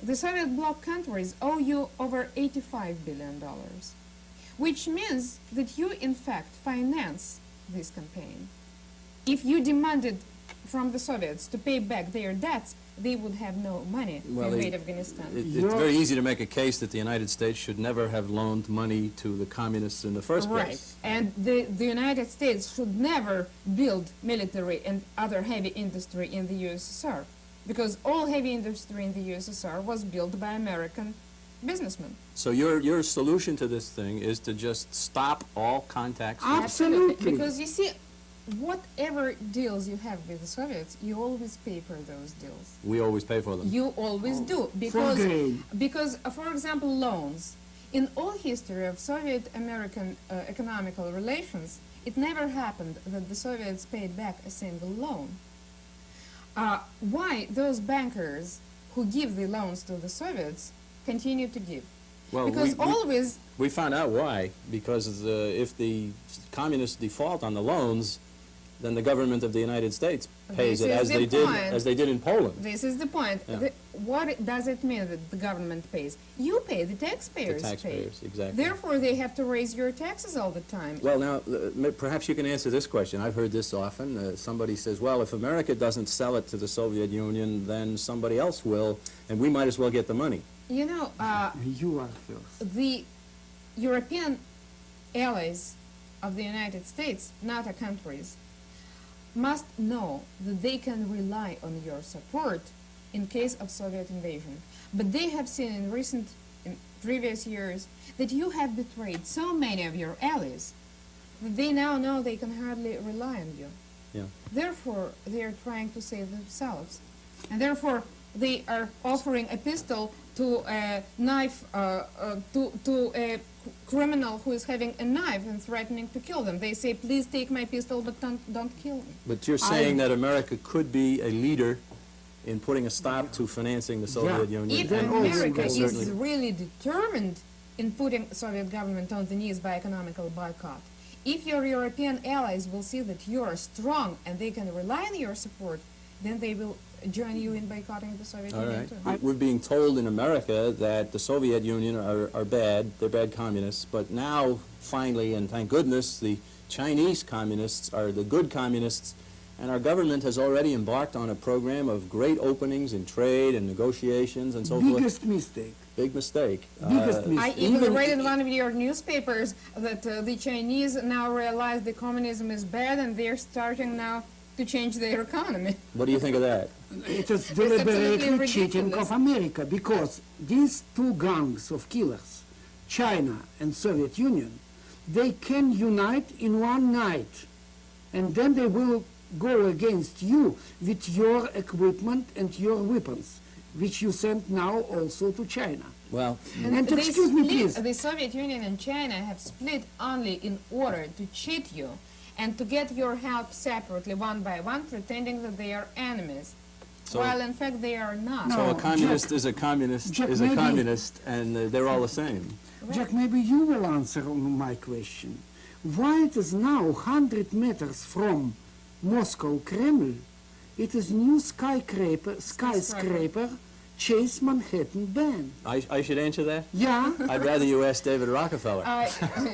The Soviet bloc countries owe you over $85 billion, which means that you, in fact, finance this campaign. If you demanded from the Soviets to pay back their debts, they would have no money to invade Afghanistan. It's very easy to make a case that the United States should never have loaned money to the communists in the first Right. place. And the United States should never build military and other heavy industry in the USSR, because all heavy industry in the USSR was built by American businessmen. So your solution to this thing is to just stop all contacts. Absolutely. Because you see, whatever deals you have with the Soviets, you always pay for those deals. We always pay for them. You always do. Because, for example, loans. In all history of Soviet-American economical relations, it never happened that the Soviets paid back a single loan. Why those bankers who give the loans to the Soviets continue to give? Well, Because always... we found out why. Because if the communists default on the loans, then the government of the United States pays it This is the point. as they did in Poland. This is the point. Yeah. What does it mean that the government pays? You pay, the taxpayers The taxpayers, pay. exactly. Therefore, they have to raise your taxes all the time. Well, now, perhaps you can answer this question. I've heard this often. Somebody says, well, if America doesn't sell it to the Soviet Union, then somebody else will, and we might as well get the money. You know, You are first. the European allies of the United States, NATO countries, must know that they can rely on your support in case of Soviet invasion. But they have seen in previous years that you have betrayed so many of your allies that they now know they can hardly rely on you. Yeah. Therefore, they are trying to save themselves. And therefore, they are offering a pistol to a knife, to a criminal who is having a knife and threatening to kill them. They say, please take my pistol, but don't kill me. But you're saying that America could be a leader in putting a stop to financing the Soviet Union. If then also America that's is certainly- really determined in putting Soviet government on the knees by economical boycott, if your European allies will see that you are strong and they can rely on your support, then they will join you in boycotting the Soviet All Union right. too. We're being told in America that the Soviet Union are bad, they're bad communists, but now, finally, and thank goodness, the Chinese communists are the good communists, and our government has already embarked on a program of great openings in trade and negotiations and so forth. Biggest mistake. Big mistake. Biggest mistake. I even read in one of your newspapers that the Chinese now realize that communism is bad and they're starting now to change their economy. What do you think of that? It is absolutely deliberately cheating ridiculous. of America, because these two gangs of killers, China and Soviet Union, they can unite in one night, and then they will go against you with your equipment and your weapons, which you send now also to China. Well, And They excuse me, split- please. The Soviet Union and China have split only in order to cheat you and to get your help separately, one by one, pretending that they are enemies, So- while in fact they are not. No. so a communist Jack- is a communist Jack, is a maybe- communist, and they're all the same. Jack, maybe you will answer on my question. Why it is now 100 meters from Moscow Kremlin, it is new skyscraper Chase Manhattan Band. I should answer that? Yeah, I'd rather you ask David Rockefeller.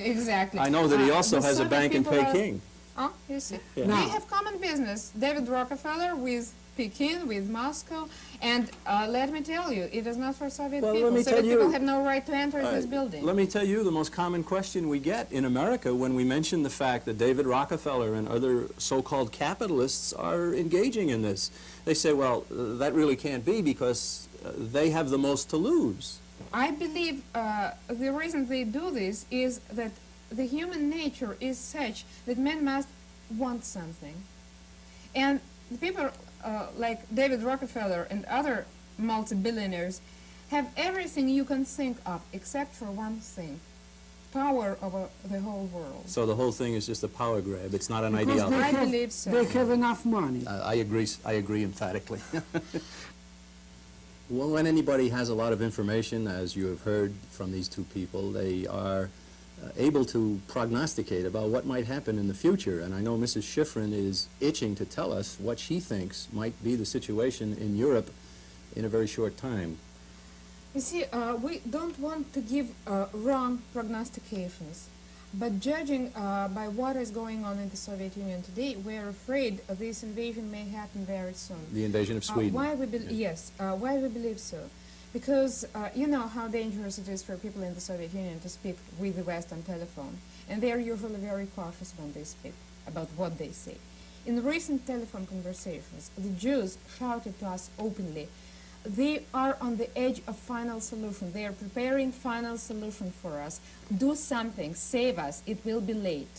Exactly. I know that he also the has a Soviet bank in people are- Peking. Oh, you see. Yeah. We Now- have common business. David Rockefeller with Peking, with Moscow, and let me tell you, it is not for Soviet Well, let people. me Soviet tell people you- have no right to enter this building. Let me tell you the most common question we get in America when we mention the fact that David Rockefeller and other so-called capitalists are engaging in this. They say, well, that really can't be because they have the most to lose. I believe the reason they do this is that the human nature is such that men must want something. And the people like David Rockefeller and other multi-billionaires have everything you can think of except for one thing: power over the whole world. So the whole thing is just a power grab. It's not an because ideology. I believe so. they have enough money. I agree emphatically. Well, when anybody has a lot of information, as you have heard from these two people, they are able to prognosticate about what might happen in the future. And I know Mrs. Shifrin is itching to tell us what she thinks might be the situation in Europe in a very short time. You see, we don't want to give wrong prognostications, but judging by what is going on in the Soviet Union today, we're afraid this invasion may happen very soon. The invasion of Sweden. Why we why we believe so? Because you know how dangerous it is for people in the Soviet Union to speak with the West on telephone, and they are usually very cautious when they speak about what they say. In recent telephone conversations, the Jews shouted to us openly, they are on the edge of final solution. They are preparing final solution for us. Do something, save us, it will be late.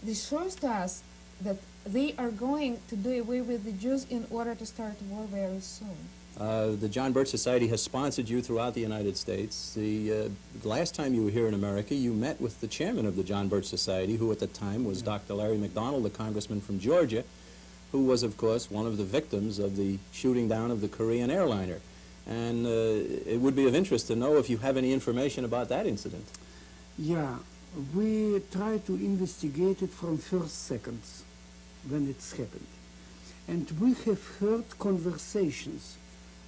This shows to us that they are going to do away with the Jews in order to start war very soon. The John Birch Society has sponsored you throughout the United States. The last time you were here in America, you met with the chairman of the John Birch Society, who at the time was Dr. Larry McDonald, the congressman from Georgia, who was, of course, one of the victims of the shooting down of the Korean airliner. And it would be of interest to know if you have any information about that incident. Yeah, we try to investigate it from first seconds when it's happened. And we have heard conversations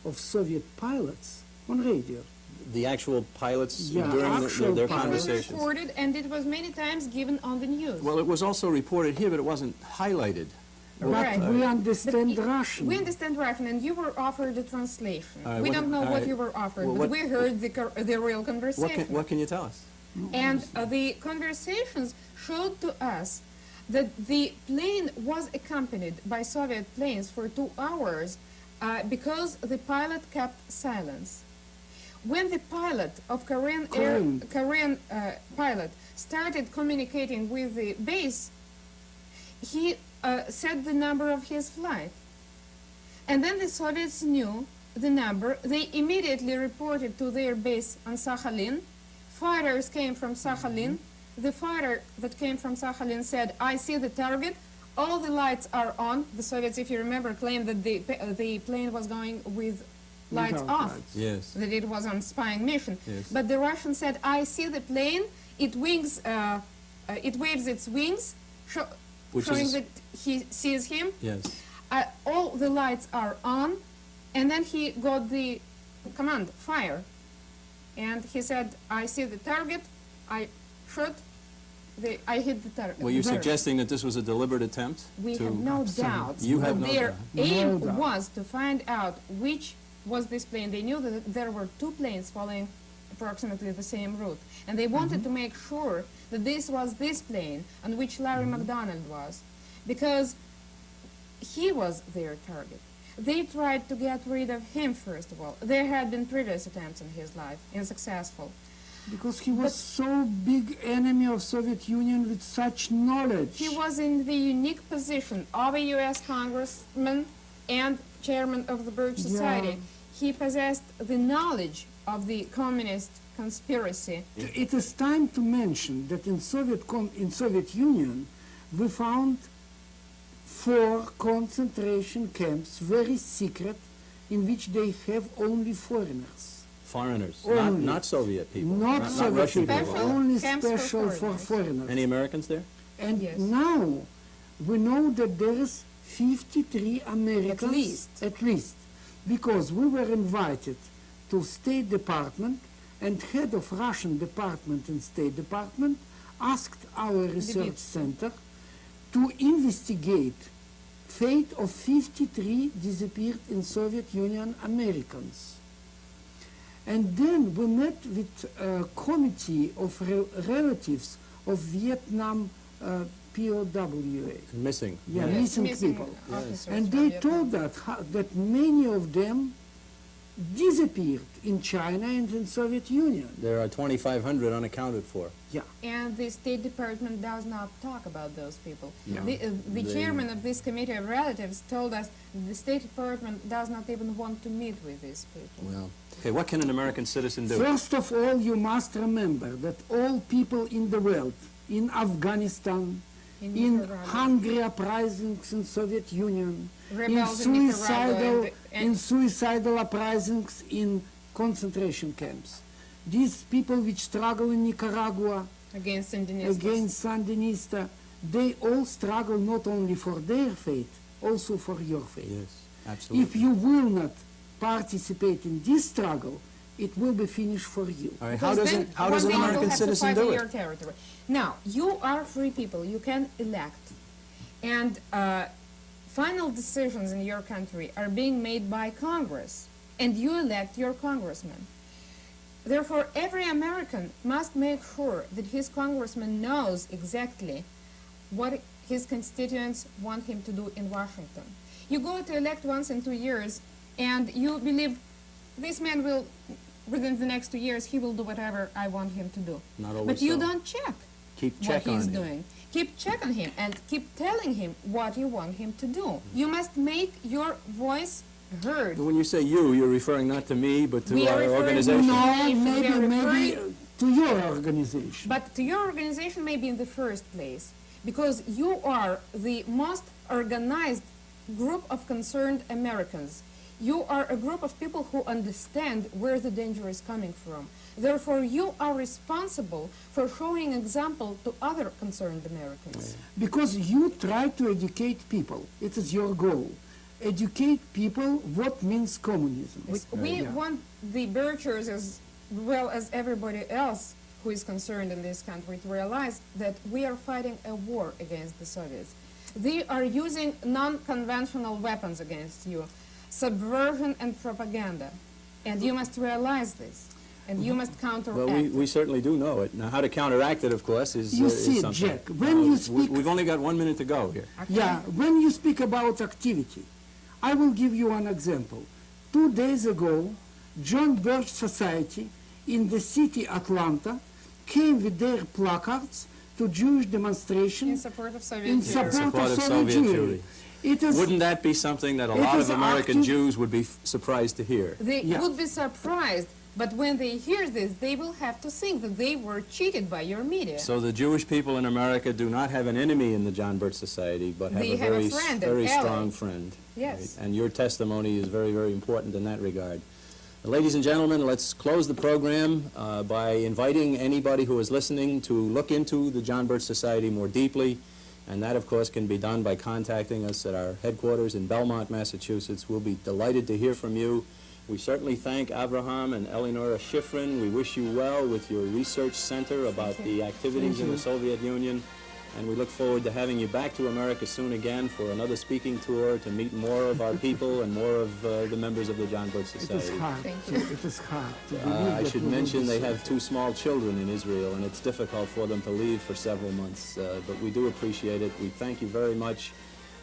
of Soviet pilots on radio. The actual pilots Yeah, during actual their It was conversations. reported, and it was many times given on the news. Well, it was also reported here, but it wasn't highlighted. But Right. we But understand Russian. We understand Russian, and you were offered a translation. All right, We what- don't know all what right. you were offered, Well, but what- we heard the real conversation. What can you tell us? And the conversations showed to us that the plane was accompanied by Soviet planes for 2 hours because the pilot kept silence. When the pilot of Korean pilot started communicating with the base, he said the number of his flight. And then the Soviets knew the number. They immediately reported to their base on Sakhalin. Fighters came from Sakhalin. The fighter that came from Sakhalin said, I see the target. All the lights are on. The Soviets, if you remember, claimed that the plane was going with lights Without off, lights. Yes. that it was on spying mission. Yes. But the Russian said, I see the plane. It wings, it waves its wings, Which showing is- that he sees him. Yes. All the lights are on, and then he got the command, fire. And he said, I see the target, I shot, I hit the target. Were you suggesting that this was a deliberate attempt? We to have no Absolutely. doubt. You have no Their doubt. aim No doubt. was to find out which was this plane. They knew that there were 2 planes following approximately the same route. And they wanted to make sure that this was this plane on which Larry McDonald was, because he was their target. They tried to get rid of him, first of all. There had been previous attempts in his life, unsuccessful. Because he was so big enemy of Soviet Union with such knowledge. He was in the unique position of a U.S. congressman and chairman of the Birch Society. He possessed the knowledge of the communist conspiracy. It is time to mention that in Soviet Union we found 4 concentration camps, very secret, in which they have only foreigners. Foreigners, Only. not Soviet people. Not Soviet Russian people, people. only Camps for special for foreigners. foreigners. Any Americans there? And Yes. now we know that there is 53 Americans At least, because we were invited to State Department, and head of Russian Department and State Department asked our research center to investigate fate of 53 disappeared in Soviet Union Americans. And then we met with a committee of relatives of Vietnam POWA. Missing. Yeah, Yes, missing people. officers And from they Vietnam. told that many of them disappeared in China and in Soviet Union. There are 2,500 unaccounted for. And the State Department does not talk about those people. No. The chairman of this committee of relatives told us the State Department does not even want to meet with these people. Well, okay, what can an American citizen do? First of all, you must remember that all people in the world, in Afghanistan, in Nicaragua, hungry uprisings in Soviet Union, rebels in Nicaragua, in suicidal uprisings in concentration camps. These people which struggle in Nicaragua against Sandinistas. against Sandinista, they all struggle not only for their fate, also for your fate. Yes, absolutely. If you will not participate in this struggle, it will be finished for you. All right, Because then how does an one day you will American have to citizen fight do in it? your territory. Now, you are free people. You can elect. And final decisions in your country are being made by Congress. And you elect your congressman. Therefore, every American must make sure that his congressman knows exactly what his constituents want him to do in Washington. You go to elect once in 2 years, and you believe this man will, within the next 2 years, he will do whatever I want him to do. Not always But you so. don't check Keep what check on he's him. doing. Keep check on him and keep telling him what you want him to do. You must make your voice heard. When you say you, you're referring not to me, but to We are our referring- organization. No, If maybe, we are maybe referring- to your organization. But to your organization maybe in the first place, because you are the most organized group of concerned Americans. You are a group of people who understand where the danger is coming from. Therefore, you are responsible for showing example to other concerned Americans. Because you try to educate people. It is your goal. Educate people what means communism. We want the Birchers, as well as everybody else who is concerned in this country, to realize that we are fighting a war against the Soviets. They are using non-conventional weapons against you, subversion and propaganda. And you must realize this. And you must counteract Well, it. we certainly do know it. Now, how to counteract it, of course, is You is see, something. Jack, when you speak- We've only got 1 minute to go here. Yeah, when you speak about activity, I will give you an example. 2 days ago, John Birch Society in the city Atlanta came with their placards to Jewish In demonstrations support of Soviet in Jewry. support of Soviet Jewry. It is Wouldn't that be something that a It lot is of American active- Jews would be surprised to hear? They Yeah. would be surprised, but when they hear this, they will have to think that they were cheated by your media. So the Jewish people in America do not have an enemy in the John Birch Society, but have They a have a very, friend, an very ally. strong friend. Yes. Right? And your testimony is very, very important in that regard. Ladies and gentlemen, let's close the program by inviting anybody who is listening to look into the John Birch Society more deeply. And that, of course, can be done by contacting us at our headquarters in Belmont, Massachusetts. We'll be delighted to hear from you. We certainly thank Avraham and Eleonora Shifrin. We wish you well with your research center about the activities in the Soviet Union. And we look forward to having you back to America soon again for another speaking tour to meet more of our people and more of the members of the John Birch It is Society. hard. Thank It is hard to believe I that should we will mention be they so- have 2 small children in Israel, and it's difficult for them to leave for several months. But we do appreciate it. We thank you very much.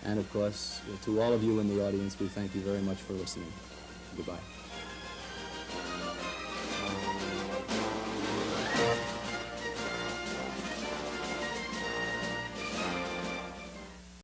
And, of course, to all of you in the audience, we thank you very much for listening. Goodbye.